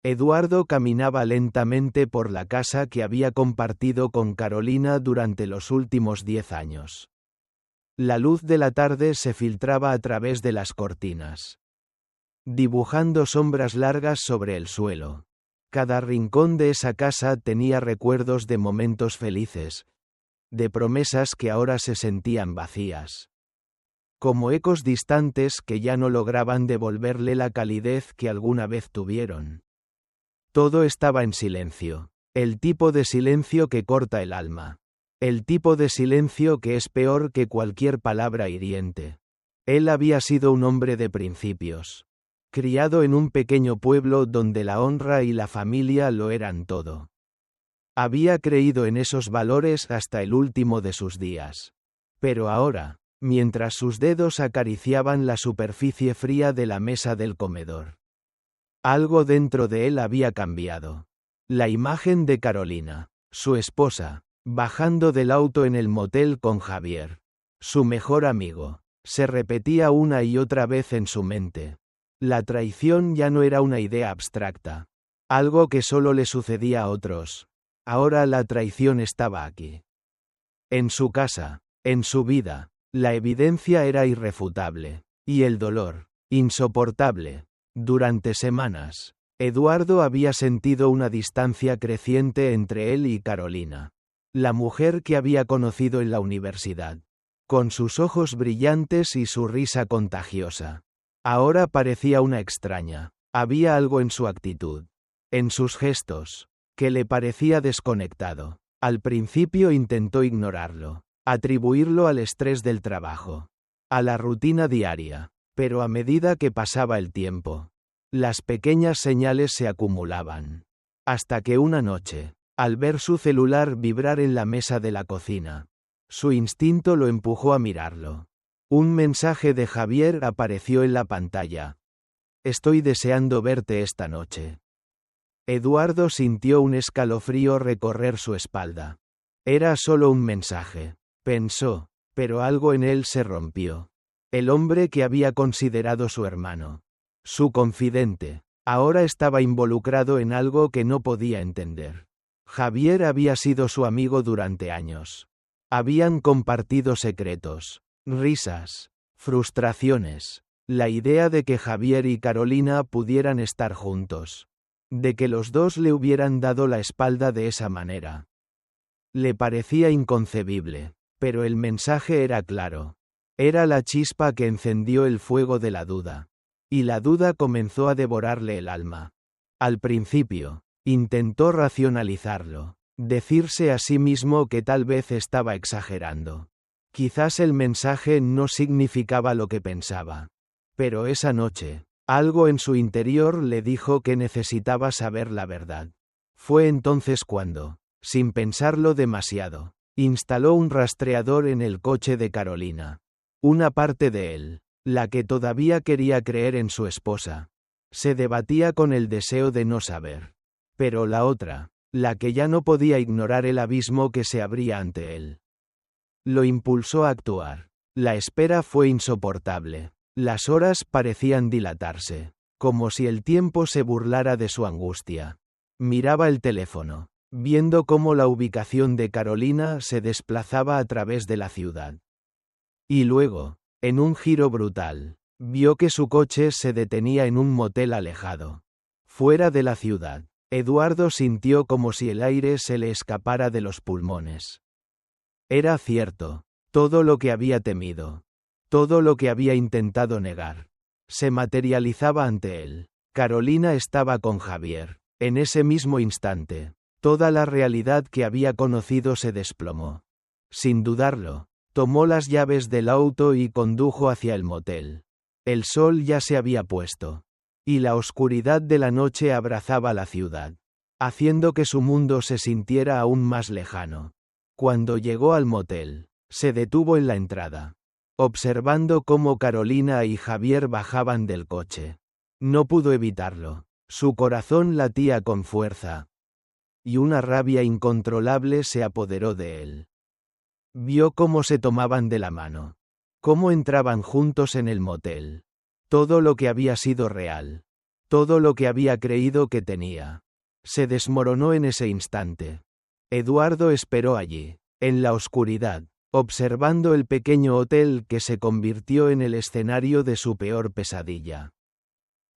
Eduardo caminaba lentamente por la casa que había compartido con Carolina durante los últimos 10 años. La luz de la tarde se filtraba a través de las cortinas, dibujando sombras largas sobre el suelo. Cada rincón de esa casa tenía recuerdos de momentos felices, de promesas que ahora se sentían vacías, como ecos distantes que ya no lograban devolverle la calidez que alguna vez tuvieron. Todo estaba en silencio, el tipo de silencio que corta el alma, el tipo de silencio que es peor que cualquier palabra hiriente. Él había sido un hombre de principios, criado en un pequeño pueblo donde la honra y la familia lo eran todo. Había creído en esos valores hasta el último de sus días. Pero ahora, mientras sus dedos acariciaban la superficie fría de la mesa del comedor, algo dentro de él había cambiado. La imagen de Carolina, su esposa, bajando del auto en el motel con Javier, su mejor amigo, se repetía una y otra vez en su mente. La traición ya no era una idea abstracta, algo que solo le sucedía a otros. Ahora la traición estaba aquí. En su casa, en su vida, la evidencia era irrefutable, y el dolor, insoportable. Durante semanas, Eduardo había sentido una distancia creciente entre él y Carolina, la mujer que había conocido en la universidad, con sus ojos brillantes y su risa contagiosa. Ahora parecía una extraña. Había algo en su actitud, en sus gestos, que le parecía desconectado. Al principio intentó ignorarlo, atribuirlo al estrés del trabajo, a la rutina diaria, pero a medida que pasaba el tiempo, las pequeñas señales se acumulaban. Hasta que una noche, al ver su celular vibrar en la mesa de la cocina, su instinto lo empujó a mirarlo. Un mensaje de Javier apareció en la pantalla. Estoy deseando verte esta noche. Eduardo sintió un escalofrío recorrer su espalda. Era solo un mensaje, pensó, pero algo en él se rompió. El hombre que había considerado su hermano, su confidente, ahora estaba involucrado en algo que no podía entender. Javier había sido su amigo durante años. Habían compartido secretos, risas, frustraciones. La idea de que Javier y Carolina pudieran estar juntos, de que los dos le hubieran dado la espalda de esa manera, le parecía inconcebible, pero el mensaje era claro. Era la chispa que encendió el fuego de la duda, y la duda comenzó a devorarle el alma. Al principio, intentó racionalizarlo, decirse a sí mismo que tal vez estaba exagerando. Quizás el mensaje no significaba lo que pensaba. Pero esa noche, algo en su interior le dijo que necesitaba saber la verdad. Fue entonces cuando, sin pensarlo demasiado, instaló un rastreador en el coche de Carolina. Una parte de él, la que todavía quería creer en su esposa, se debatía con el deseo de no saber. Pero la otra, la que ya no podía ignorar el abismo que se abría ante él, lo impulsó a actuar. La espera fue insoportable. Las horas parecían dilatarse, como si el tiempo se burlara de su angustia. Miraba el teléfono, viendo cómo la ubicación de Carolina se desplazaba a través de la ciudad. Y luego, en un giro brutal, vio que su coche se detenía en un motel alejado, fuera de la ciudad. Eduardo sintió como si el aire se le escapara de los pulmones. Era cierto, todo lo que había temido, todo lo que había intentado negar, se materializaba ante él. Carolina estaba con Javier. En ese mismo instante, toda la realidad que había conocido se desplomó. Sin dudarlo, tomó las llaves del auto y condujo hacia el motel. El sol ya se había puesto, y la oscuridad de la noche abrazaba la ciudad, haciendo que su mundo se sintiera aún más lejano. Cuando llegó al motel, se detuvo en la entrada, observando cómo Carolina y Javier bajaban del coche. No pudo evitarlo. Su corazón latía con fuerza, y una rabia incontrolable se apoderó de él. Vio cómo se tomaban de la mano, cómo entraban juntos en el motel. Todo lo que había sido real, Todo lo que había creído que tenía se desmoronó en ese instante. Eduardo esperó allí, en la oscuridad, observando el pequeño hotel que se convirtió en el escenario de su peor pesadilla.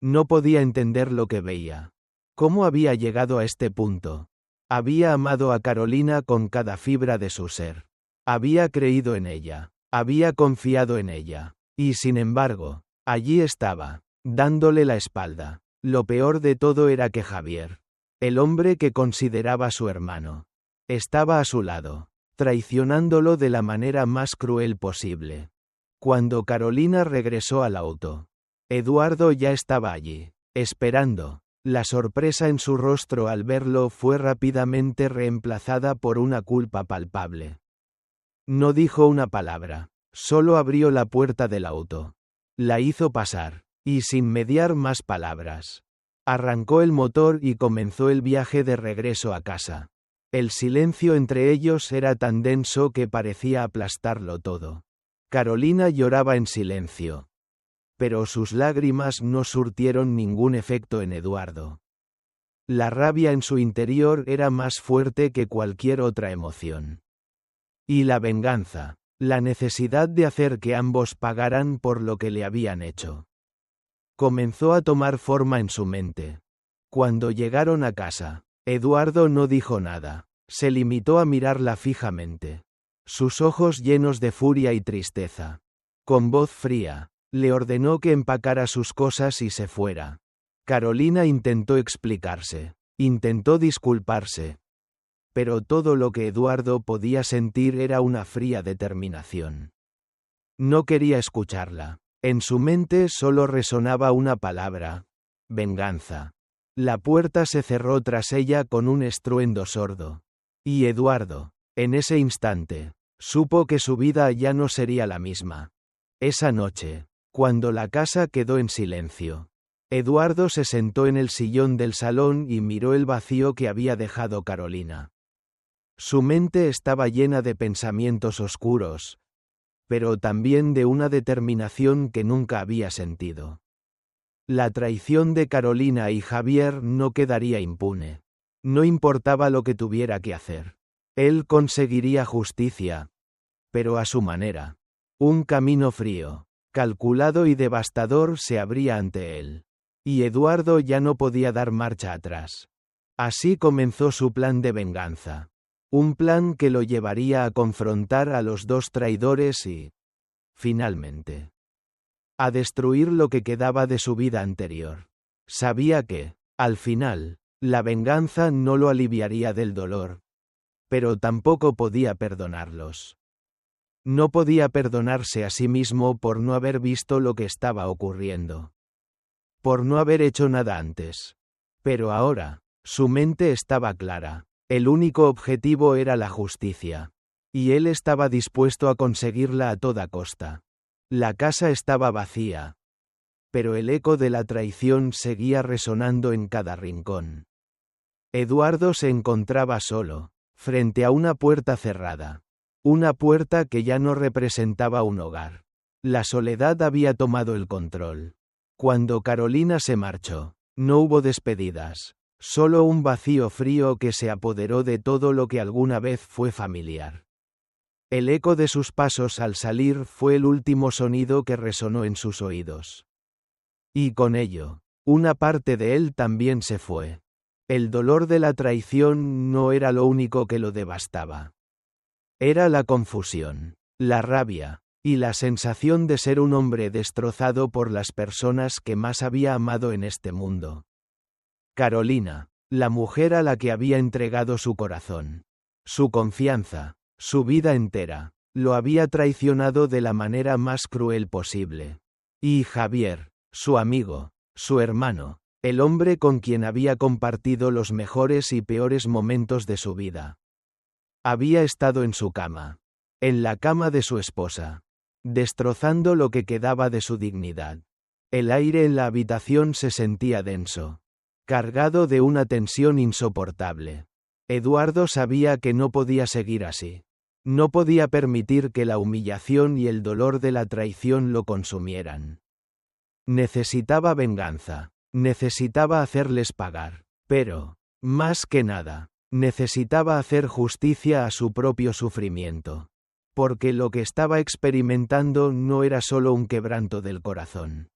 No podía entender lo que veía. ¿Cómo había llegado a este punto? Había amado a Carolina con cada fibra de su ser. Había creído en ella. Había confiado en ella. Y sin embargo, allí estaba, dándole la espalda. Lo peor de todo era que Javier, el hombre que consideraba su hermano, estaba a su lado, traicionándolo de la manera más cruel posible. Cuando Carolina regresó al auto, Eduardo ya estaba allí, esperando. La sorpresa en su rostro al verlo fue rápidamente reemplazada por una culpa palpable. No dijo una palabra, solo abrió la puerta del auto. La hizo pasar, y sin mediar más palabras, arrancó el motor y comenzó el viaje de regreso a casa. El silencio entre ellos era tan denso que parecía aplastarlo todo. Carolina lloraba en silencio. Pero sus lágrimas no surtieron ningún efecto en Eduardo. La rabia en su interior era más fuerte que cualquier otra emoción. Y la venganza, la necesidad de hacer que ambos pagaran por lo que le habían hecho, comenzó a tomar forma en su mente. Cuando llegaron a casa, Eduardo no dijo nada, se limitó a mirarla fijamente. Sus ojos llenos de furia y tristeza. Con voz fría, le ordenó que empacara sus cosas y se fuera. Carolina intentó explicarse, intentó disculparse. Pero todo lo que Eduardo podía sentir era una fría determinación. No quería escucharla. En su mente solo resonaba una palabra: venganza. La puerta se cerró tras ella con un estruendo sordo. Y Eduardo, en ese instante, supo que su vida ya no sería la misma. Esa noche, cuando la casa quedó en silencio, Eduardo se sentó en el sillón del salón y miró el vacío que había dejado Carolina. Su mente estaba llena de pensamientos oscuros, pero también de una determinación que nunca había sentido. La traición de Carolina y Javier no quedaría impune. No importaba lo que tuviera que hacer. Él conseguiría justicia, pero a su manera. Un camino frío, calculado y devastador se abría ante él. Y Eduardo ya no podía dar marcha atrás. Así comenzó su plan de venganza. Un plan que lo llevaría a confrontar a los dos traidores y, finalmente, a destruir lo que quedaba de su vida anterior. Sabía que, al final, la venganza no lo aliviaría del dolor. Pero tampoco podía perdonarlos. No podía perdonarse a sí mismo por no haber visto lo que estaba ocurriendo. Por no haber hecho nada antes. Pero ahora, su mente estaba clara. El único objetivo era la justicia. Y él estaba dispuesto a conseguirla a toda costa. La casa estaba vacía. Pero el eco de la traición seguía resonando en cada rincón. Eduardo se encontraba solo, frente a una puerta cerrada. Una puerta que ya no representaba un hogar. La soledad había tomado el control. Cuando Carolina se marchó, no hubo despedidas. Solo un vacío frío que se apoderó de todo lo que alguna vez fue familiar. El eco de sus pasos al salir fue el último sonido que resonó en sus oídos. Y con ello, una parte de él también se fue. El dolor de la traición no era lo único que lo devastaba. Era la confusión, la rabia, y la sensación de ser un hombre destrozado por las personas que más había amado en este mundo. Carolina, la mujer a la que había entregado su corazón, su confianza, su vida entera, lo había traicionado de la manera más cruel posible. Y Javier, su amigo, su hermano, el hombre con quien había compartido los mejores y peores momentos de su vida, había estado en su cama, en la cama de su esposa, destrozando lo que quedaba de su dignidad. El aire en la habitación se sentía denso, cargado de una tensión insoportable. Eduardo sabía que no podía seguir así. No podía permitir que la humillación y el dolor de la traición lo consumieran. Necesitaba venganza. Necesitaba hacerles pagar. Pero, más que nada, necesitaba hacer justicia a su propio sufrimiento. Porque lo que estaba experimentando no era solo un quebranto del corazón,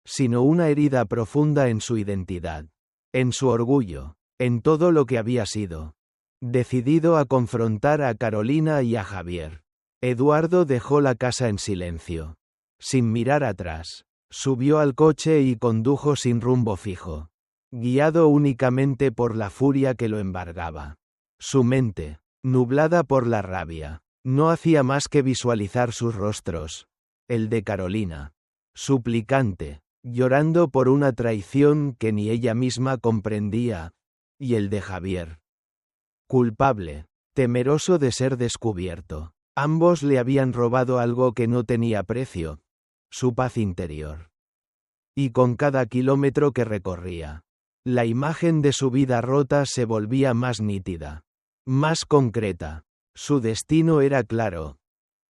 sino una herida profunda en su identidad, en su orgullo, en todo lo que había sido. Decidido a confrontar a Carolina y a Javier, Eduardo dejó la casa en silencio. Sin mirar atrás, subió al coche y condujo sin rumbo fijo, guiado únicamente por la furia que lo embargaba. Su mente, nublada por la rabia, no hacía más que visualizar sus rostros, el de Carolina, suplicante, llorando por una traición que ni ella misma comprendía, y el de Javier, culpable, temeroso de ser descubierto. Ambos le habían robado algo que no tenía precio, su paz interior. Y con cada kilómetro que recorría, la imagen de su vida rota se volvía más nítida, más concreta. Su destino era claro.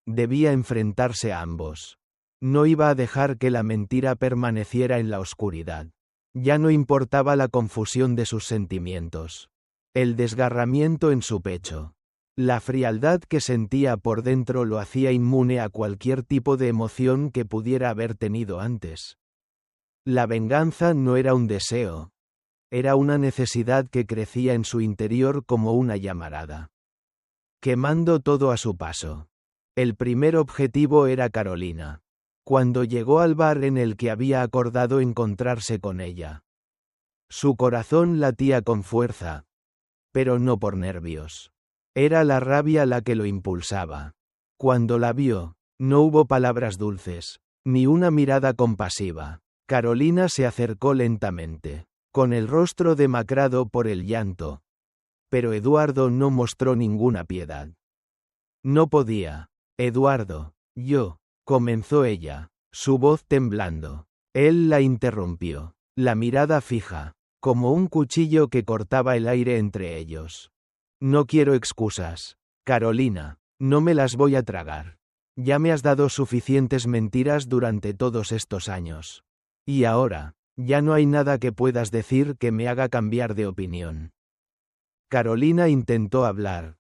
Debía enfrentarse a ambos. No iba a dejar que la mentira permaneciera en la oscuridad. Ya no importaba la confusión de sus sentimientos, el desgarramiento en su pecho. La frialdad que sentía por dentro lo hacía inmune a cualquier tipo de emoción que pudiera haber tenido antes. La venganza no era un deseo. Era una necesidad que crecía en su interior como una llamarada, quemando todo a su paso. El primer objetivo era Carolina. Cuando llegó al bar en el que había acordado encontrarse con ella, su corazón latía con fuerza, pero no por nervios. Era la rabia la que lo impulsaba. Cuando la vio, no hubo palabras dulces, ni una mirada compasiva. Carolina se acercó lentamente, con el rostro demacrado por el llanto. Pero Eduardo no mostró ninguna piedad. No podía. Eduardo, comenzó ella, su voz temblando. Él la interrumpió, la mirada fija, como un cuchillo que cortaba el aire entre ellos. No quiero excusas, Carolina, no me las voy a tragar. Ya me has dado suficientes mentiras durante todos estos años. Y ahora, ya no hay nada que puedas decir que me haga cambiar de opinión. Carolina intentó hablar,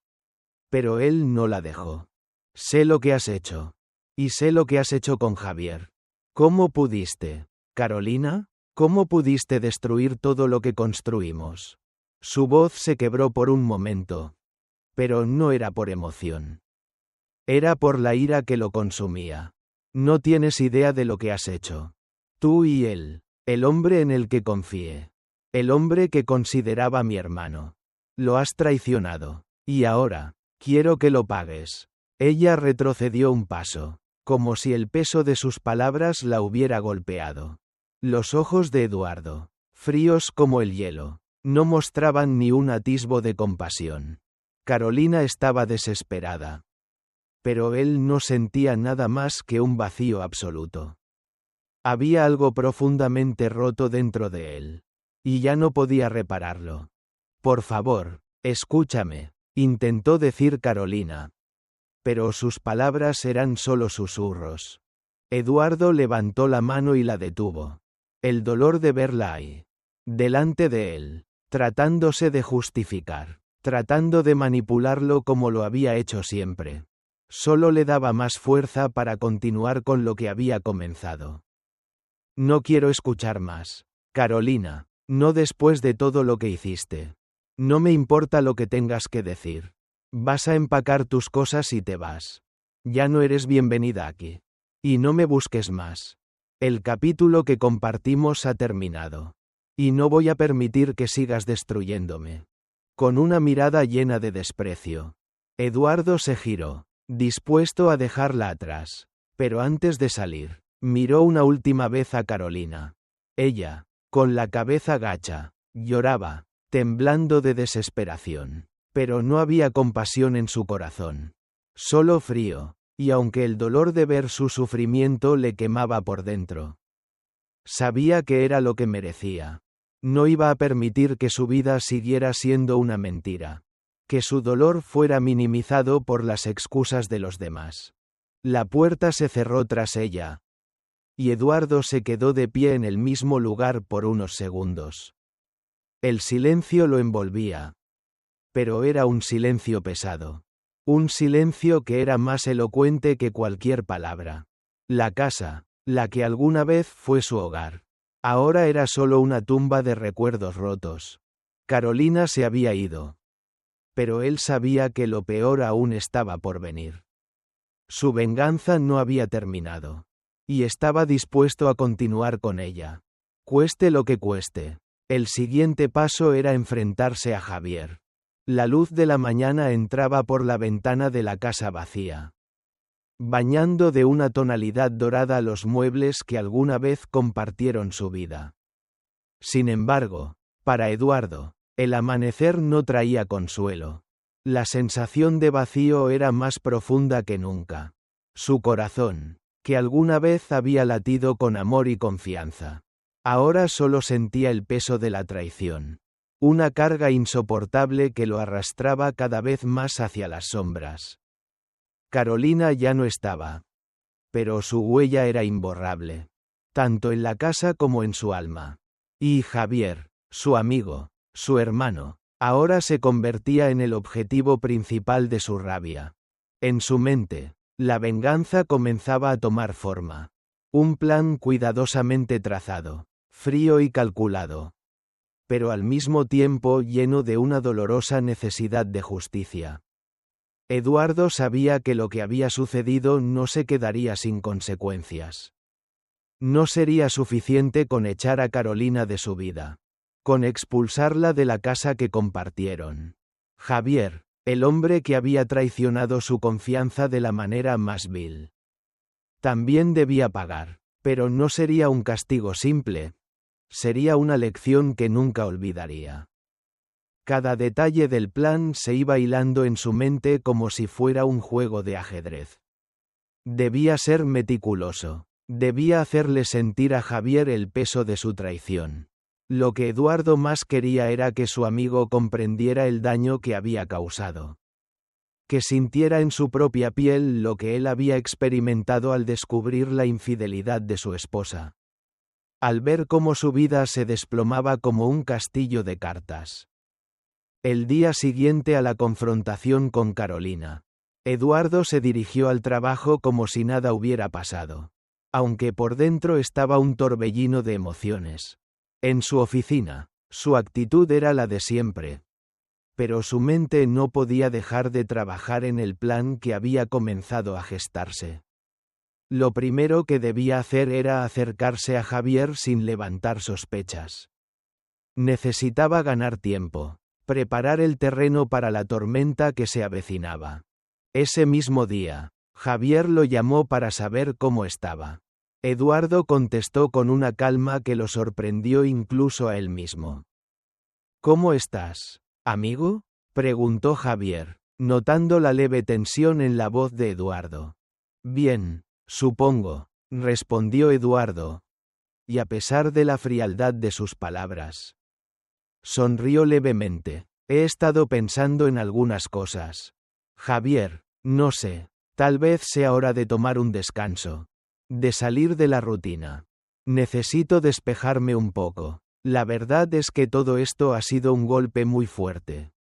pero él no la dejó. Sé lo que has hecho. Y sé lo que has hecho con Javier. ¿Cómo pudiste, Carolina? ¿Cómo pudiste destruir todo lo que construimos? Su voz se quebró por un momento. Pero no era por emoción. Era por la ira que lo consumía. No tienes idea de lo que has hecho. Tú y él, el hombre en el que confié. El hombre que consideraba mi hermano. Lo has traicionado. Y ahora, quiero que lo pagues. Ella retrocedió un paso, como si el peso de sus palabras la hubiera golpeado. Los ojos de Eduardo, fríos como el hielo, no mostraban ni un atisbo de compasión. Carolina estaba desesperada. Pero él no sentía nada más que un vacío absoluto. Había algo profundamente roto dentro de él. Y ya no podía repararlo. Por favor, escúchame, intentó decir Carolina. Pero sus palabras eran solo susurros. Eduardo levantó la mano y la detuvo. El dolor de verla ahí, delante de él, tratándose de justificar, tratando de manipularlo como lo había hecho siempre, solo le daba más fuerza para continuar con lo que había comenzado. No quiero escuchar más, Carolina, no después de todo lo que hiciste. No me importa lo que tengas que decir. Vas a empacar tus cosas y te vas. Ya no eres bienvenida aquí. Y no me busques más. El capítulo que compartimos ha terminado. Y no voy a permitir que sigas destruyéndome. Con una mirada llena de desprecio, Eduardo se giró, dispuesto a dejarla atrás. Pero antes de salir, miró una última vez a Carolina. Ella, con la cabeza gacha, lloraba, temblando de desesperación. Pero no había compasión en su corazón. Solo frío, y aunque el dolor de ver su sufrimiento le quemaba por dentro. Sabía que era lo que merecía. No iba a permitir que su vida siguiera siendo una mentira. Que su dolor fuera minimizado por las excusas de los demás. La puerta se cerró tras ella. y Eduardo se quedó de pie en el mismo lugar por unos segundos. El silencio lo envolvía. Pero era un silencio pesado. Un silencio que era más elocuente que cualquier palabra. La casa, la que alguna vez fue su hogar, ahora era solo una tumba de recuerdos rotos. Carolina se había ido. Pero él sabía que lo peor aún estaba por venir. Su venganza no había terminado. Y estaba dispuesto a continuar con ella. Cueste lo que cueste. El siguiente paso era enfrentarse a Javier. La luz de la mañana entraba por la ventana de la casa vacía, bañando de una tonalidad dorada los muebles que alguna vez compartieron su vida. Sin embargo, para Eduardo, el amanecer no traía consuelo. La sensación de vacío era más profunda que nunca. Su corazón, que alguna vez había latido con amor y confianza, ahora solo sentía el peso de la traición. Una carga insoportable que lo arrastraba cada vez más hacia las sombras. Carolina ya no estaba. Pero su huella era imborrable. Tanto en la casa como en su alma. Y Javier, su amigo, su hermano, ahora se convertía en el objetivo principal de su rabia. En su mente, la venganza comenzaba a tomar forma. Un plan cuidadosamente trazado, frío y calculado, pero al mismo tiempo lleno de una dolorosa necesidad de justicia. Eduardo sabía que lo que había sucedido no se quedaría sin consecuencias. No sería suficiente con echar a Carolina de su vida, con expulsarla de la casa que compartieron. Javier, el hombre que había traicionado su confianza de la manera más vil, también debía pagar, pero no sería un castigo simple. Sería una lección que nunca olvidaría. Cada detalle del plan se iba hilando en su mente como si fuera un juego de ajedrez. Debía ser meticuloso. Debía hacerle sentir a Javier el peso de su traición. Lo que Eduardo más quería era que su amigo comprendiera el daño que había causado. Que sintiera en su propia piel lo que él había experimentado al descubrir la infidelidad de su esposa. Al ver cómo su vida se desplomaba como un castillo de cartas. El día siguiente a la confrontación con Carolina, Eduardo se dirigió al trabajo como si nada hubiera pasado, aunque por dentro estaba un torbellino de emociones. En su oficina, su actitud era la de siempre, pero su mente no podía dejar de trabajar en el plan que había comenzado a gestarse. Lo primero que debía hacer era acercarse a Javier sin levantar sospechas. Necesitaba ganar tiempo, preparar el terreno para la tormenta que se avecinaba. Ese mismo día, Javier lo llamó para saber cómo estaba. Eduardo contestó con una calma que lo sorprendió incluso a él mismo. ¿Cómo estás, amigo?, preguntó Javier, notando la leve tensión en la voz de Eduardo. Bien. Supongo, respondió Eduardo, y a pesar de la frialdad de sus palabras, sonrió levemente. He estado pensando en algunas cosas. Javier, no sé, tal vez sea hora de tomar un descanso, de salir de la rutina. Necesito despejarme un poco. La verdad es que todo esto ha sido un golpe muy fuerte.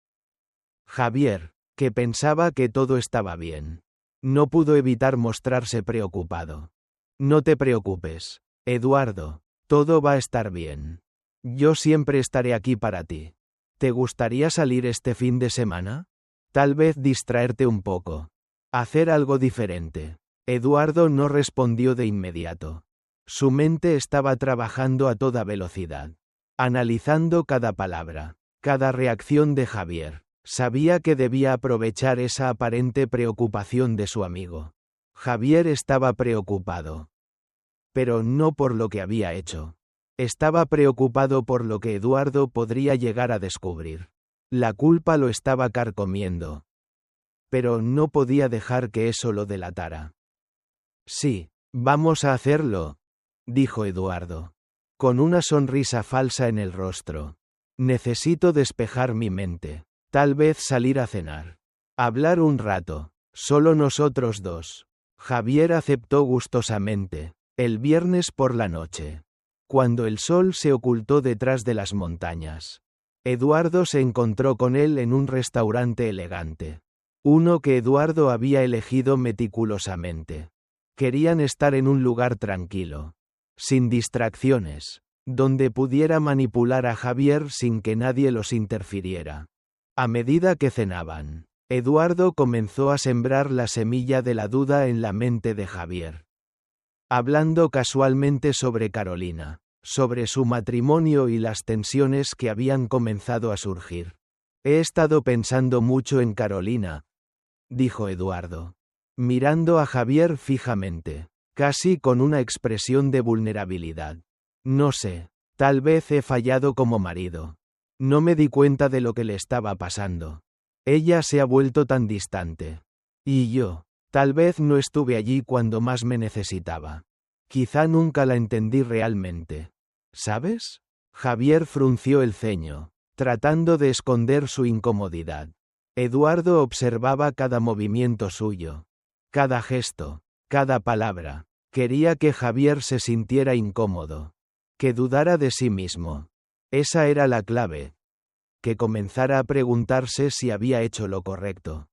Javier, que pensaba que todo estaba bien, no pudo evitar mostrarse preocupado. No te preocupes, Eduardo, todo va a estar bien. Yo siempre estaré aquí para ti. ¿Te gustaría salir este fin de semana? Tal vez distraerte un poco. Hacer algo diferente. Eduardo no respondió de inmediato. Su mente estaba trabajando a toda velocidad, analizando cada palabra, cada reacción de Javier. Sabía que debía aprovechar esa aparente preocupación de su amigo. Javier estaba preocupado. Pero no por lo que había hecho. Estaba preocupado por lo que Eduardo podría llegar a descubrir. La culpa lo estaba carcomiendo. Pero no podía dejar que eso lo delatara. Sí, vamos a hacerlo, dijo Eduardo, con una sonrisa falsa en el rostro. Necesito despejar mi mente. Tal vez salir a cenar. Hablar un rato. Solo nosotros dos. Javier aceptó gustosamente. El viernes por la noche. Cuando el sol se ocultó detrás de las montañas. Eduardo se encontró con él en un restaurante elegante. Uno que Eduardo había elegido meticulosamente. Querían estar en un lugar tranquilo. Sin distracciones. Donde pudiera manipular a Javier sin que nadie los interfiriera. A medida que cenaban, Eduardo comenzó a sembrar la semilla de la duda en la mente de Javier. Hablando casualmente sobre Carolina, sobre su matrimonio y las tensiones que habían comenzado a surgir. He estado pensando mucho en Carolina, dijo Eduardo, mirando a Javier fijamente, casi con una expresión de vulnerabilidad. No sé, tal vez he fallado como marido. No me di cuenta de lo que le estaba pasando. Ella se ha vuelto tan distante. Y yo, tal vez no estuve allí cuando más me necesitaba. Quizá nunca la entendí realmente. ¿Sabes? Javier frunció el ceño, tratando de esconder su incomodidad. Eduardo observaba cada movimiento suyo, cada gesto, cada palabra. Quería que Javier se sintiera incómodo, que dudara de sí mismo. Esa era la clave. Que comenzara a preguntarse si había hecho lo correcto.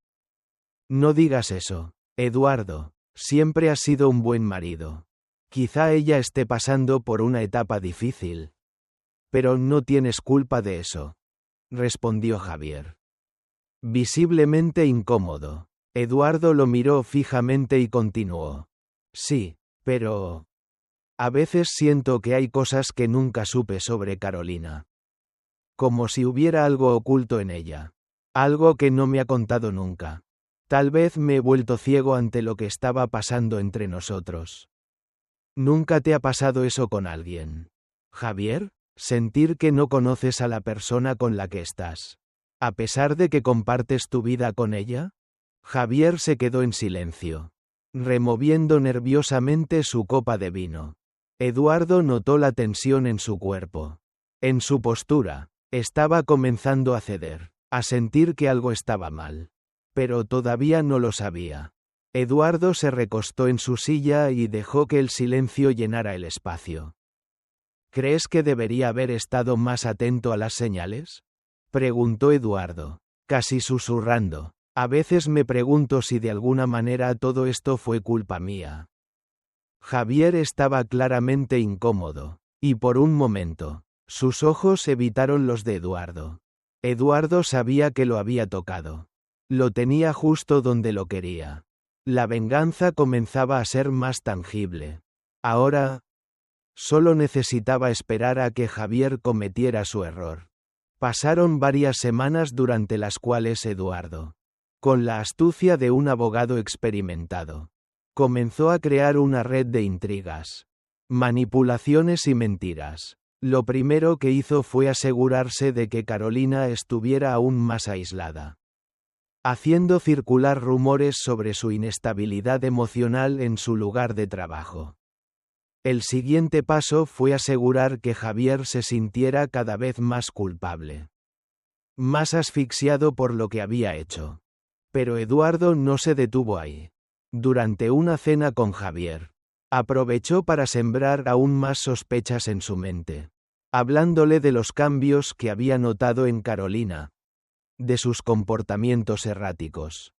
No digas eso, Eduardo. Siempre has sido un buen marido. Quizá ella esté pasando por una etapa difícil. Pero no tienes culpa de eso, respondió Javier. Visiblemente incómodo, Eduardo lo miró fijamente y continuó. Sí, pero... A veces siento que hay cosas que nunca supe sobre Carolina. Como si hubiera algo oculto en ella. Algo que no me ha contado nunca. Tal vez me he vuelto ciego ante lo que estaba pasando entre nosotros. ¿Nunca te ha pasado eso con alguien, Javier? Sentir que no conoces a la persona con la que estás, a pesar de que compartes tu vida con ella. Javier se quedó en silencio, removiendo nerviosamente su copa de vino. Eduardo notó la tensión en su cuerpo, en su postura. Estaba comenzando a ceder, a sentir que algo estaba mal. Pero todavía no lo sabía. Eduardo se recostó en su silla y dejó que el silencio llenara el espacio. ¿Crees que debería haber estado más atento a las señales? Preguntó Eduardo, casi susurrando. A veces me pregunto si de alguna manera todo esto fue culpa mía. Javier estaba claramente incómodo, y por un momento, sus ojos evitaron los de Eduardo. Eduardo sabía que lo había tocado. Lo tenía justo donde lo quería. La venganza comenzaba a ser más tangible. Ahora, solo necesitaba esperar a que Javier cometiera su error. Pasaron varias semanas durante las cuales Eduardo, con la astucia de un abogado experimentado, comenzó a crear una red de intrigas, manipulaciones y mentiras. Lo primero que hizo fue asegurarse de que Carolina estuviera aún más aislada, haciendo circular rumores sobre su inestabilidad emocional en su lugar de trabajo. El siguiente paso fue asegurar que Javier se sintiera cada vez más culpable, más asfixiado por lo que había hecho. Pero Eduardo no se detuvo ahí. Durante una cena con Javier, aprovechó para sembrar aún más sospechas en su mente, hablándole de los cambios que había notado en Carolina, de sus comportamientos erráticos,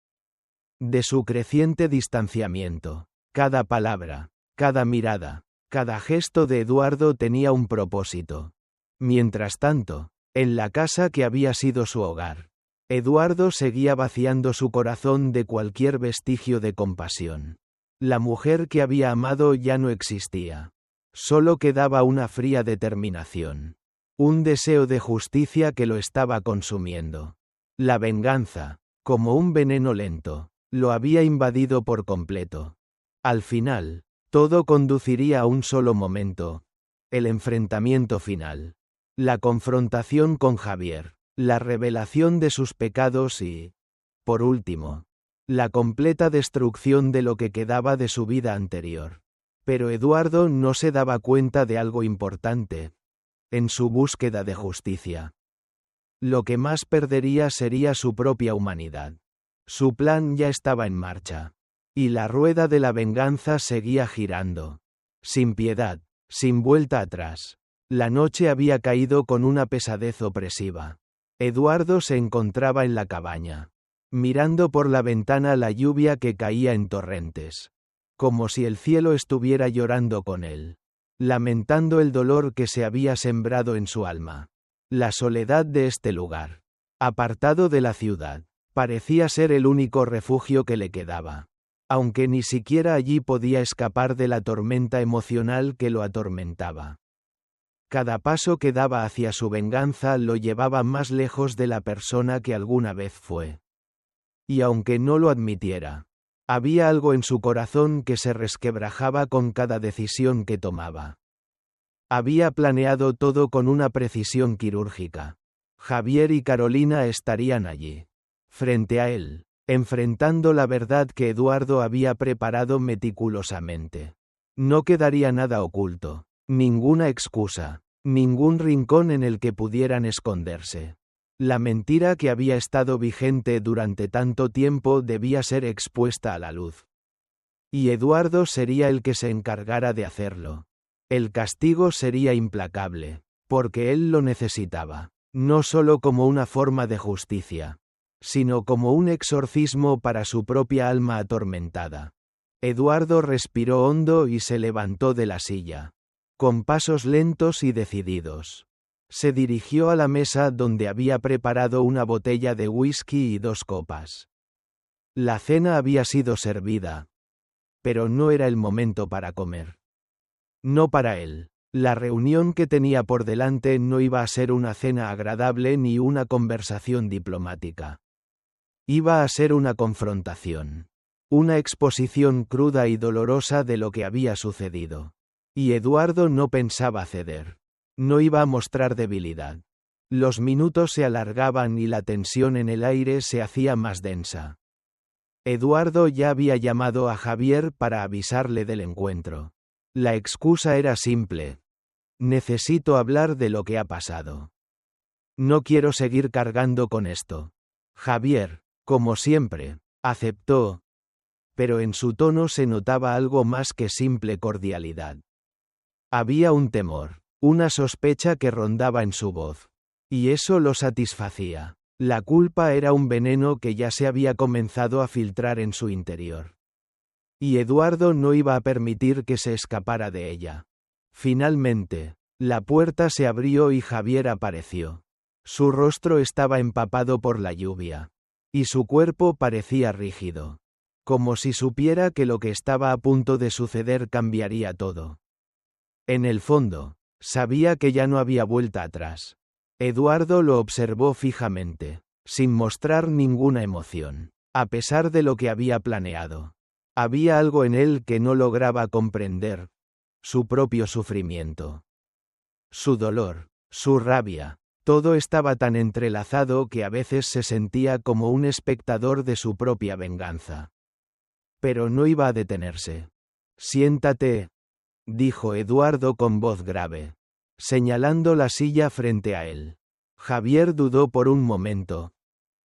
de su creciente distanciamiento. Cada palabra, cada mirada, cada gesto de Eduardo tenía un propósito. Mientras tanto, en la casa que había sido su hogar, Eduardo seguía vaciando su corazón de cualquier vestigio de compasión. La mujer que había amado ya no existía. Solo quedaba una fría determinación. Un deseo de justicia que lo estaba consumiendo. La venganza, como un veneno lento, lo había invadido por completo. Al final, todo conduciría a un solo momento. El enfrentamiento final. La confrontación con Javier. La revelación de sus pecados y, por último, la completa destrucción de lo que quedaba de su vida anterior. Pero Eduardo no se daba cuenta de algo importante. En su búsqueda de justicia, lo que más perdería sería su propia humanidad. Su plan ya estaba en marcha. Y la rueda de la venganza seguía girando. sin piedad, sin vuelta atrás. La noche había caído con una pesadez opresiva. Eduardo se encontraba en la cabaña, mirando por la ventana la lluvia que caía en torrentes, como si el cielo estuviera llorando con él, lamentando el dolor que se había sembrado en su alma. La soledad de este lugar, apartado de la ciudad, parecía ser el único refugio que le quedaba, aunque ni siquiera allí podía escapar de la tormenta emocional que lo atormentaba. Cada paso que daba hacia su venganza lo llevaba más lejos de la persona que alguna vez fue. Y aunque no lo admitiera, había algo en su corazón que se resquebrajaba con cada decisión que tomaba. Había planeado todo con una precisión quirúrgica. Javier y Carolina estarían allí, frente a él, enfrentando la verdad que Eduardo había preparado meticulosamente. No quedaría nada oculto, ninguna excusa, ningún rincón en el que pudieran esconderse. La mentira que había estado vigente durante tanto tiempo debía ser expuesta a la luz. Y Eduardo sería el que se encargara de hacerlo. El castigo sería implacable, porque él lo necesitaba, no solo como una forma de justicia, sino como un exorcismo para su propia alma atormentada. Eduardo respiró hondo y se levantó de la silla, con pasos lentos y decididos. Se dirigió a la mesa donde había preparado una botella de whisky y 2 copas. La cena había sido servida, pero no era el momento para comer. No para él. La reunión que tenía por delante no iba a ser una cena agradable ni una conversación diplomática. Iba a ser una confrontación. Una exposición cruda y dolorosa de lo que había sucedido. Y Eduardo no pensaba ceder. No iba a mostrar debilidad. Los minutos se alargaban y la tensión en el aire se hacía más densa. Eduardo ya había llamado a Javier para avisarle del encuentro. La excusa era simple. Necesito hablar de lo que ha pasado. No quiero seguir cargando con esto. Javier, como siempre, aceptó, pero en su tono se notaba algo más que simple cordialidad. Había un temor, una sospecha que rondaba en su voz. Y eso lo satisfacía. La culpa era un veneno que ya se había comenzado a filtrar en su interior. Y Eduardo no iba a permitir que se escapara de ella. Finalmente, la puerta se abrió y Javier apareció. Su rostro estaba empapado por la lluvia. Y su cuerpo parecía rígido. Como si supiera que lo que estaba a punto de suceder cambiaría todo. En el fondo, sabía que ya no había vuelta atrás. Eduardo lo observó fijamente, sin mostrar ninguna emoción, a pesar de lo que había planeado. Había algo en él que no lograba comprender. Su propio sufrimiento. Su dolor, su rabia, todo estaba tan entrelazado que a veces se sentía como un espectador de su propia venganza. Pero no iba a detenerse. Siéntate, dijo Eduardo con voz grave, señalando la silla frente a él. Javier dudó por un momento,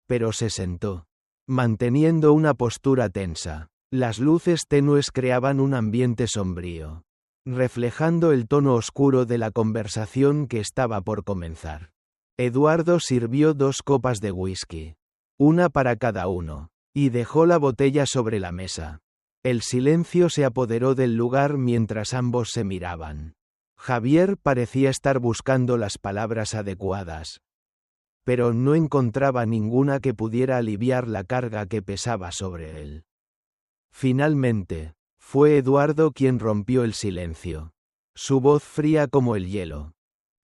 pero se sentó, manteniendo una postura tensa. Las luces tenues creaban un ambiente sombrío, reflejando el tono oscuro de la conversación que estaba por comenzar. Eduardo sirvió 2 copas de whisky, una para cada uno, y dejó la botella sobre la mesa. El silencio se apoderó del lugar mientras ambos se miraban. Javier parecía estar buscando las palabras adecuadas, pero no encontraba ninguna que pudiera aliviar la carga que pesaba sobre él. Finalmente, fue Eduardo quien rompió el silencio. Su voz fría como el hielo.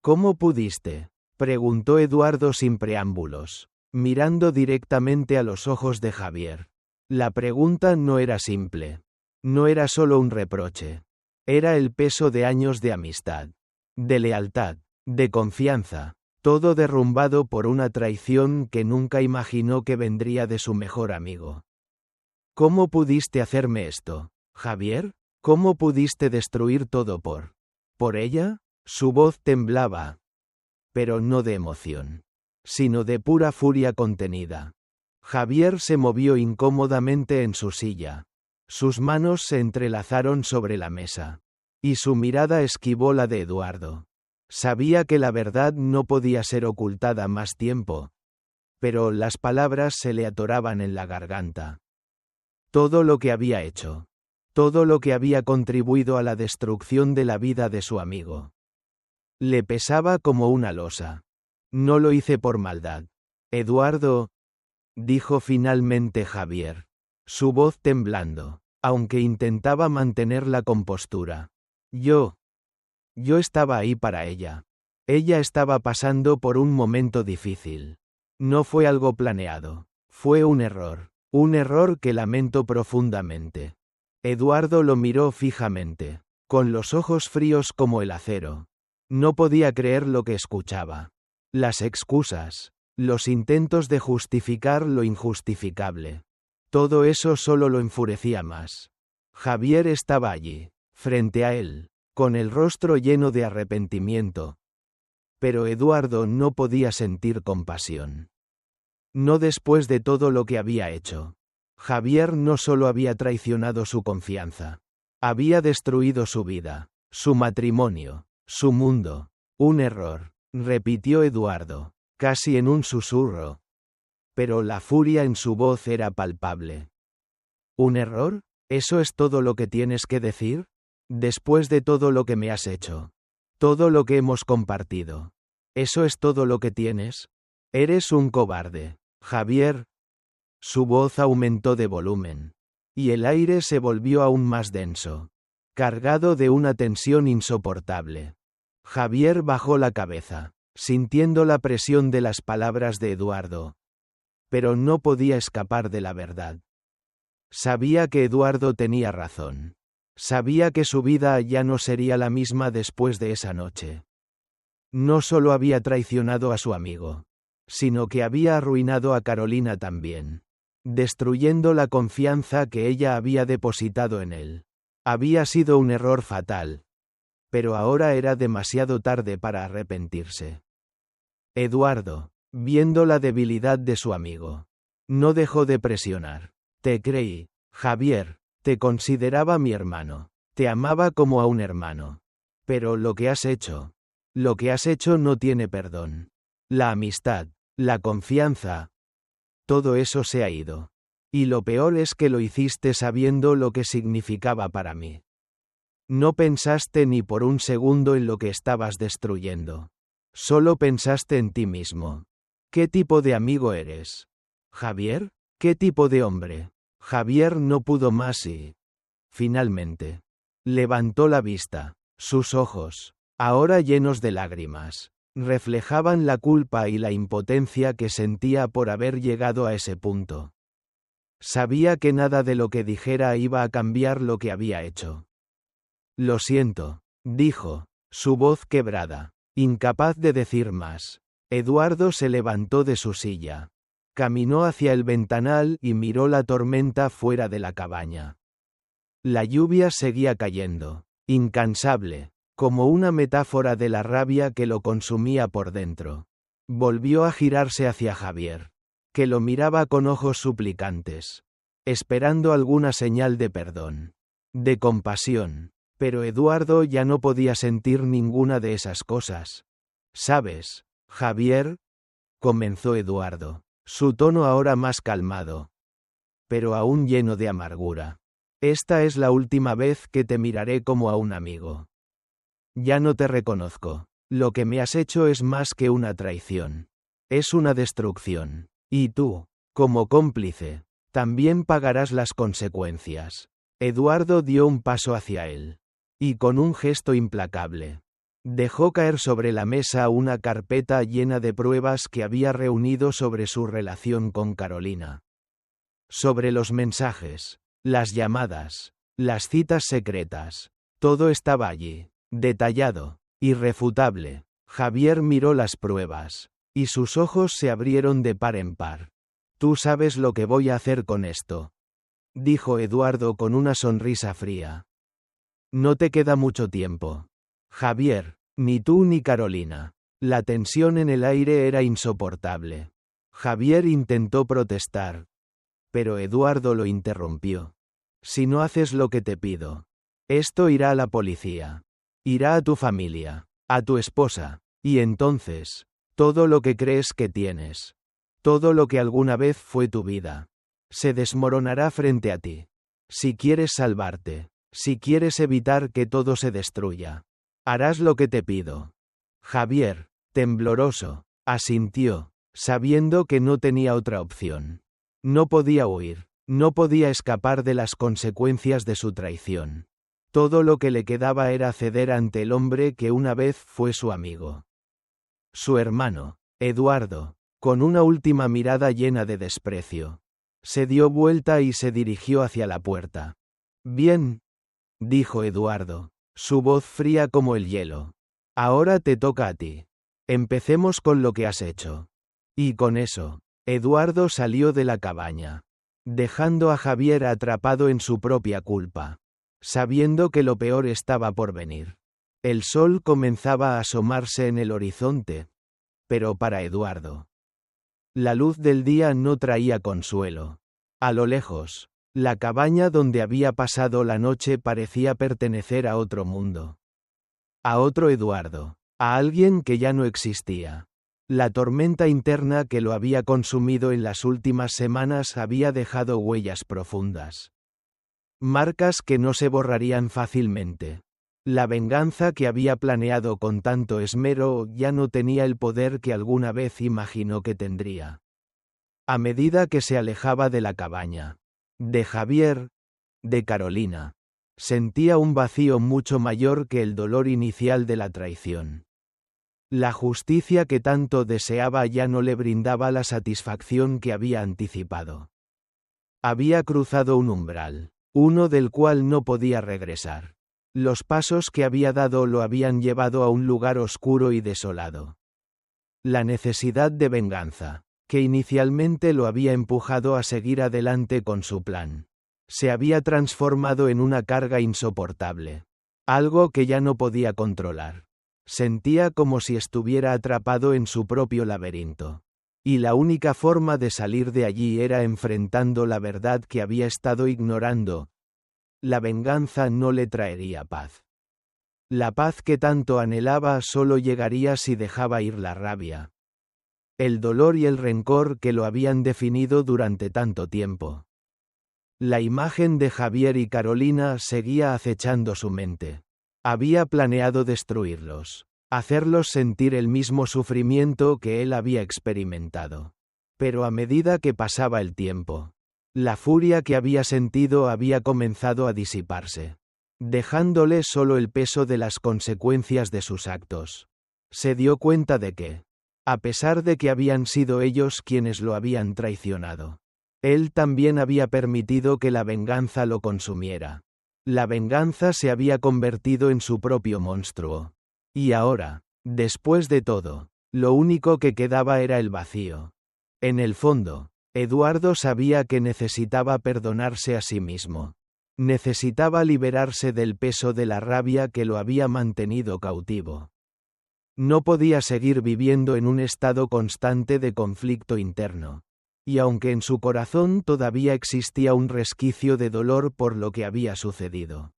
¿Cómo pudiste?, preguntó Eduardo sin preámbulos, mirando directamente a los ojos de Javier. La pregunta no era simple. No era solo un reproche. Era el peso de años de amistad, de lealtad, de confianza, todo derrumbado por una traición que nunca imaginó que vendría de su mejor amigo. ¿Cómo pudiste hacerme esto, Javier? ¿Cómo pudiste destruir todo por ella? Su voz temblaba, pero no de emoción, sino de pura furia contenida. Javier se movió incómodamente en su silla. Sus manos se entrelazaron sobre la mesa. Y su mirada esquivó la de Eduardo. Sabía que la verdad no podía ser ocultada más tiempo. Pero las palabras se le atoraban en la garganta. Todo lo que había hecho. Todo lo que había contribuido a la destrucción de la vida de su amigo. Le pesaba como una losa. No lo hice por maldad. Eduardo, dijo finalmente Javier, su voz temblando, aunque intentaba mantener la compostura. Yo estaba ahí para ella. Ella estaba pasando por un momento difícil. No fue algo planeado. Fue un error que lamento profundamente. Eduardo lo miró fijamente, con los ojos fríos como el acero. No podía creer lo que escuchaba. Las excusas, los intentos de justificar lo injustificable. Todo eso solo lo enfurecía más. Javier estaba allí, frente a él, con el rostro lleno de arrepentimiento. Pero Eduardo no podía sentir compasión. No después de todo lo que había hecho. Javier no solo había traicionado su confianza. Había destruido su vida, su matrimonio, su mundo. Un error, repitió Eduardo, casi en un susurro. Pero la furia en su voz era palpable. ¿Un error? ¿Eso es todo lo que tienes que decir? Después de todo lo que me has hecho. Todo lo que hemos compartido. ¿Eso es todo lo que tienes? Eres un cobarde, Javier. Su voz aumentó de volumen. Y el aire se volvió aún más denso. Cargado de una tensión insoportable. Javier bajó la cabeza, sintiendo la presión de las palabras de Eduardo. Pero no podía escapar de la verdad. Sabía que Eduardo tenía razón. Sabía que su vida ya no sería la misma después de esa noche. No solo había traicionado a su amigo, sino que había arruinado a Carolina también, destruyendo la confianza que ella había depositado en él. Había sido un error fatal. Pero ahora era demasiado tarde para arrepentirse. Eduardo, viendo la debilidad de su amigo, no dejó de presionar. Te creí, Javier, te consideraba mi hermano, te amaba como a un hermano. Pero lo que has hecho no tiene perdón. La amistad, la confianza, todo eso se ha ido. Y lo peor es que lo hiciste sabiendo lo que significaba para mí. No pensaste ni por un segundo en lo que estabas destruyendo. Solo pensaste en ti mismo. ¿Qué tipo de amigo eres? ¿Javier? ¿Qué tipo de hombre? Javier no pudo más y, finalmente, levantó la vista. Sus ojos, ahora llenos de lágrimas, reflejaban la culpa y la impotencia que sentía por haber llegado a ese punto. Sabía que nada de lo que dijera iba a cambiar lo que había hecho. Lo siento, dijo, su voz quebrada, incapaz de decir más. Eduardo se levantó de su silla. Caminó hacia el ventanal y miró la tormenta fuera de la cabaña. La lluvia seguía cayendo, incansable, como una metáfora de la rabia que lo consumía por dentro. Volvió a girarse hacia Javier, que lo miraba con ojos suplicantes, esperando alguna señal de perdón, de compasión. Pero Eduardo ya no podía sentir ninguna de esas cosas. ¿Sabes, Javier? Comenzó Eduardo, su tono ahora más calmado, pero aún lleno de amargura. Esta es la última vez que te miraré como a un amigo. Ya no te reconozco. Lo que me has hecho es más que una traición. Es una destrucción. Y tú, como cómplice, también pagarás las consecuencias. Eduardo dio un paso hacia él. Y con un gesto implacable, dejó caer sobre la mesa una carpeta llena de pruebas que había reunido sobre su relación con Carolina. Sobre los mensajes, las llamadas, las citas secretas, todo estaba allí, detallado, irrefutable. Javier miró las pruebas, y sus ojos se abrieron de par en par. Tú sabes lo que voy a hacer con esto, dijo Eduardo con una sonrisa fría. No te queda mucho tiempo. Javier, ni tú ni Carolina. La tensión en el aire era insoportable. Javier intentó protestar, pero Eduardo lo interrumpió. Si no haces lo que te pido, Esto irá a la policía. Irá a tu familia, a tu esposa, y entonces, todo lo que crees que tienes, todo lo que alguna vez fue tu vida, se desmoronará frente a ti. Si quieres salvarte, si quieres evitar que todo se destruya, harás lo que te pido. Javier, tembloroso, asintió, sabiendo que no tenía otra opción. No podía huir, no podía escapar de las consecuencias de su traición. Todo lo que le quedaba era ceder ante el hombre que una vez fue su amigo. Su hermano, Eduardo, con una última mirada llena de desprecio, se dio vuelta y se dirigió hacia la puerta. Bien, dijo Eduardo, su voz fría como el hielo. Ahora te toca a ti. Empecemos con lo que has hecho. Y con eso, Eduardo salió de la cabaña, dejando a Javier atrapado en su propia culpa, sabiendo que lo peor estaba por venir. El sol comenzaba a asomarse en el horizonte, pero para Eduardo, la luz del día no traía consuelo. A lo lejos, la cabaña donde había pasado la noche parecía pertenecer a otro mundo. A otro Eduardo, a alguien que ya no existía. La tormenta interna que lo había consumido en las últimas semanas había dejado huellas profundas. Marcas que no se borrarían fácilmente. La venganza que había planeado con tanto esmero ya no tenía el poder que alguna vez imaginó que tendría. A medida que se alejaba de la cabaña, de Javier, de Carolina, sentía un vacío mucho mayor que el dolor inicial de la traición. La justicia que tanto deseaba ya no le brindaba la satisfacción que había anticipado. Había cruzado un umbral, uno del cual no podía regresar. Los pasos que había dado lo habían llevado a un lugar oscuro y desolado. La necesidad de venganza, que inicialmente lo había empujado a seguir adelante con su plan, se había transformado en una carga insoportable. Algo que ya no podía controlar. Sentía como si estuviera atrapado en su propio laberinto. Y la única forma de salir de allí era enfrentando la verdad que había estado ignorando. La venganza no le traería paz. La paz que tanto anhelaba solo llegaría si dejaba ir la rabia. El dolor y el rencor que lo habían definido durante tanto tiempo. La imagen de Javier y Carolina seguía acechando su mente. Había planeado destruirlos, hacerlos sentir el mismo sufrimiento que él había experimentado. Pero a medida que pasaba el tiempo, la furia que había sentido había comenzado a disiparse, dejándole solo el peso de las consecuencias de sus actos. Se dio cuenta de que, a pesar de que habían sido ellos quienes lo habían traicionado, él también había permitido que la venganza lo consumiera. La venganza se había convertido en su propio monstruo. Y ahora, después de todo, lo único que quedaba era el vacío. En el fondo, Eduardo sabía que necesitaba perdonarse a sí mismo. Necesitaba liberarse del peso de la rabia que lo había mantenido cautivo. No podía seguir viviendo en un estado constante de conflicto interno. Y aunque en su corazón todavía existía un resquicio de dolor por lo que había sucedido,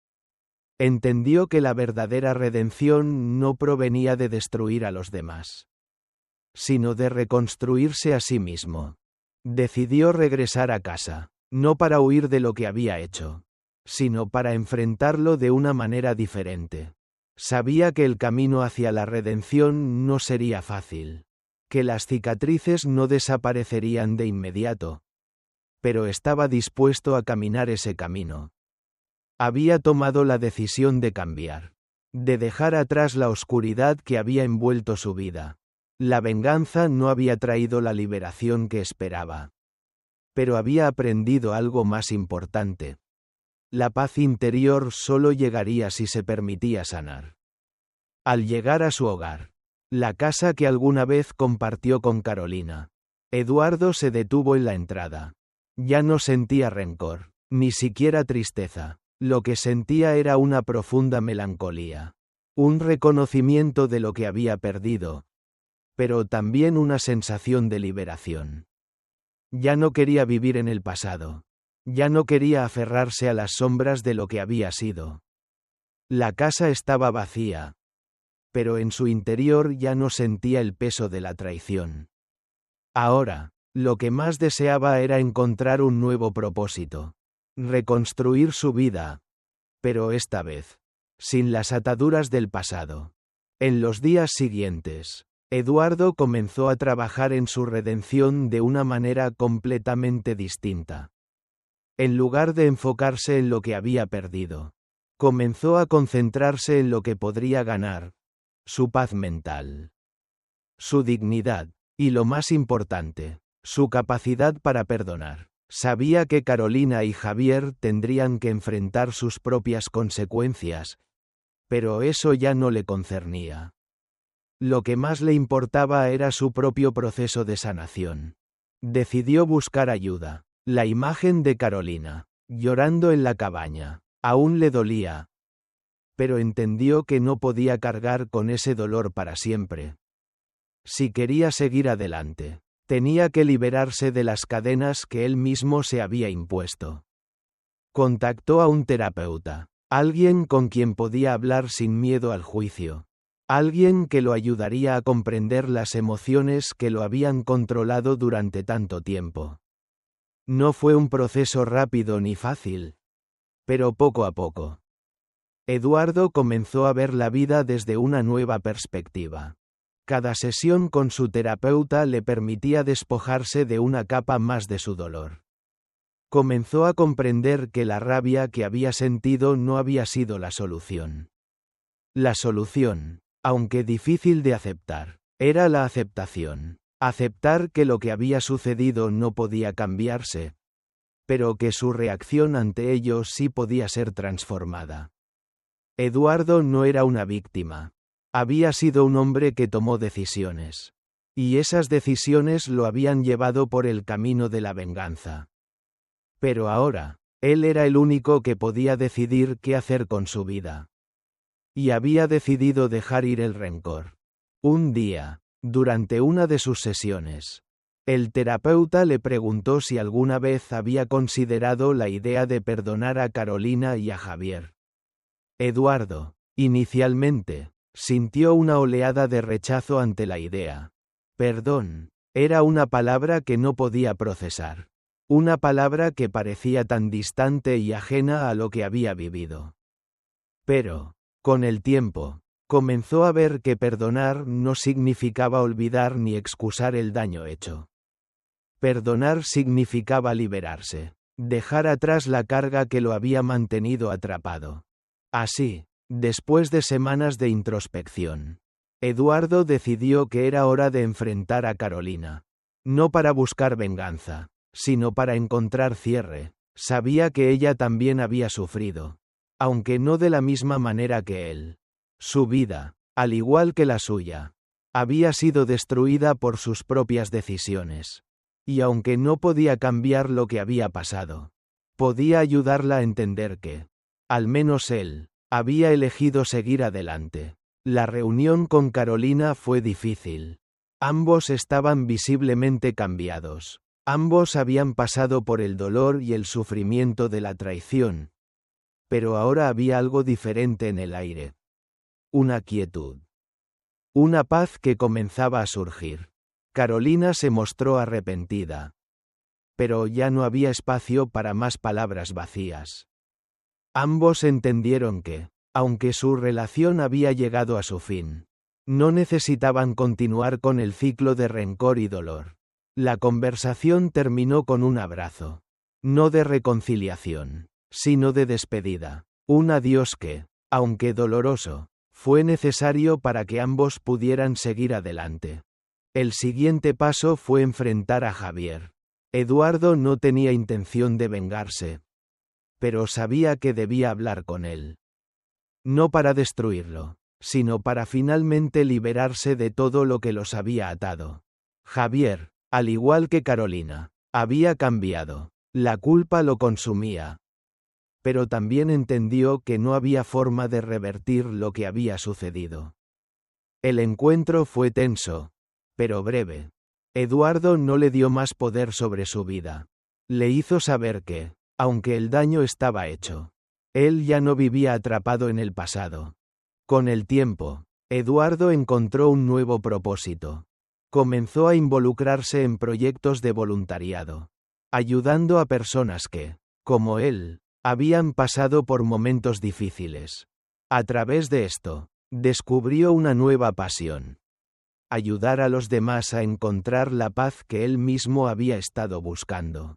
entendió que la verdadera redención no provenía de destruir a los demás, sino de reconstruirse a sí mismo. Decidió regresar a casa, no para huir de lo que había hecho, sino para enfrentarlo de una manera diferente. Sabía que el camino hacia la redención no sería fácil, que las cicatrices no desaparecerían de inmediato, pero estaba dispuesto a caminar ese camino. Había tomado la decisión de cambiar, de dejar atrás la oscuridad que había envuelto su vida. La venganza no había traído la liberación que esperaba, pero había aprendido algo más importante. La paz interior solo llegaría si se permitía sanar. Al llegar a su hogar, la casa que alguna vez compartió con Carolina, Eduardo se detuvo en la entrada. Ya no sentía rencor, ni siquiera tristeza. Lo que sentía era una profunda melancolía. Un reconocimiento de lo que había perdido, pero también una sensación de liberación. Ya no quería vivir en el pasado. Ya no quería aferrarse a las sombras de lo que había sido. La casa estaba vacía. Pero en su interior ya no sentía el peso de la traición. Ahora, lo que más deseaba era encontrar un nuevo propósito. Reconstruir su vida. Pero esta vez, sin las ataduras del pasado. En los días siguientes, Eduardo comenzó a trabajar en su redención de una manera completamente distinta. En lugar de enfocarse en lo que había perdido, comenzó a concentrarse en lo que podría ganar: su paz mental, su dignidad, y lo más importante, su capacidad para perdonar. Sabía que Carolina y Javier tendrían que enfrentar sus propias consecuencias, pero eso ya no le concernía. Lo que más le importaba era su propio proceso de sanación. Decidió buscar ayuda. La imagen de Carolina, llorando en la cabaña, aún le dolía. Pero entendió que no podía cargar con ese dolor para siempre. Si quería seguir adelante, tenía que liberarse de las cadenas que él mismo se había impuesto. Contactó a un terapeuta, alguien con quien podía hablar sin miedo al juicio. Alguien que lo ayudaría a comprender las emociones que lo habían controlado durante tanto tiempo. No fue un proceso rápido ni fácil. Pero poco a poco, Eduardo comenzó a ver la vida desde una nueva perspectiva. Cada sesión con su terapeuta le permitía despojarse de una capa más de su dolor. Comenzó a comprender que la rabia que había sentido no había sido la solución. La solución, aunque difícil de aceptar, era la aceptación. Aceptar que lo que había sucedido no podía cambiarse, pero que su reacción ante ello sí podía ser transformada. Eduardo no era una víctima. Había sido un hombre que tomó decisiones. Y esas decisiones lo habían llevado por el camino de la venganza. Pero ahora, él era el único que podía decidir qué hacer con su vida. Y había decidido dejar ir el rencor. Un día, durante una de sus sesiones, el terapeuta le preguntó si alguna vez había considerado la idea de perdonar a Carolina y a Javier. Eduardo, inicialmente, sintió una oleada de rechazo ante la idea. Perdón, era una palabra que no podía procesar. Una palabra que parecía tan distante y ajena a lo que había vivido. Pero, con el tiempo, comenzó a ver que perdonar no significaba olvidar ni excusar el daño hecho. Perdonar significaba liberarse, dejar atrás la carga que lo había mantenido atrapado. Así, después de semanas de introspección, Eduardo decidió que era hora de enfrentar a Carolina. No para buscar venganza, sino para encontrar cierre. Sabía que ella también había sufrido, aunque no de la misma manera que él. Su vida, al igual que la suya, había sido destruida por sus propias decisiones. Y aunque no podía cambiar lo que había pasado, podía ayudarla a entender que, al menos él, había elegido seguir adelante. La reunión con Carolina fue difícil. Ambos estaban visiblemente cambiados. Ambos habían pasado por el dolor y el sufrimiento de la traición. Pero ahora había algo diferente en el aire. Una quietud. Una paz que comenzaba a surgir. Carolina se mostró arrepentida. Pero ya no había espacio para más palabras vacías. Ambos entendieron que, aunque su relación había llegado a su fin, no necesitaban continuar con el ciclo de rencor y dolor. La conversación terminó con un abrazo. No de reconciliación, sino de despedida. Un adiós que, aunque doloroso, fue necesario para que ambos pudieran seguir adelante. El siguiente paso fue enfrentar a Javier. Eduardo no tenía intención de vengarse, pero sabía que debía hablar con él. No para destruirlo, sino para finalmente liberarse de todo lo que los había atado. Javier, al igual que Carolina, había cambiado. La culpa lo consumía. Pero también entendió que no había forma de revertir lo que había sucedido. El encuentro fue tenso, pero breve. Eduardo no le dio más poder sobre su vida. Le hizo saber que, aunque el daño estaba hecho, Él ya no vivía atrapado en el pasado. Con el tiempo, Eduardo encontró un nuevo propósito. Comenzó a involucrarse en proyectos de voluntariado, ayudando a personas que, como él, habían pasado por momentos difíciles. A través de esto, descubrió una nueva pasión: ayudar a los demás a encontrar la paz que él mismo había estado buscando.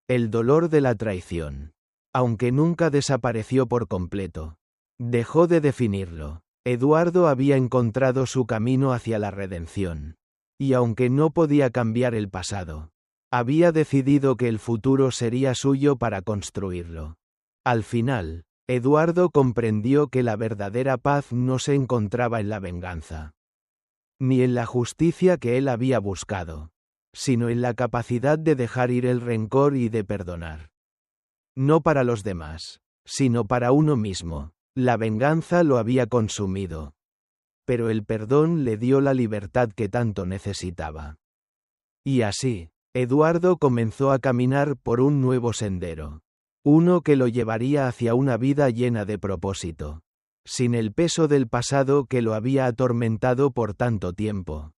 El dolor de la traición, aunque nunca desapareció por completo, dejó de definirlo. Eduardo había encontrado su camino hacia la redención. Y aunque no podía cambiar el pasado, había decidido que el futuro sería suyo para construirlo. Al final, Eduardo comprendió que la verdadera paz no se encontraba en la venganza, ni en la justicia que él había buscado, sino en la capacidad de dejar ir el rencor y de perdonar. No para los demás, sino para uno mismo. La venganza lo había consumido, pero el perdón le dio la libertad que tanto necesitaba. Y así, Eduardo comenzó a caminar por un nuevo sendero, uno que lo llevaría hacia una vida llena de propósito, sin el peso del pasado que lo había atormentado por tanto tiempo.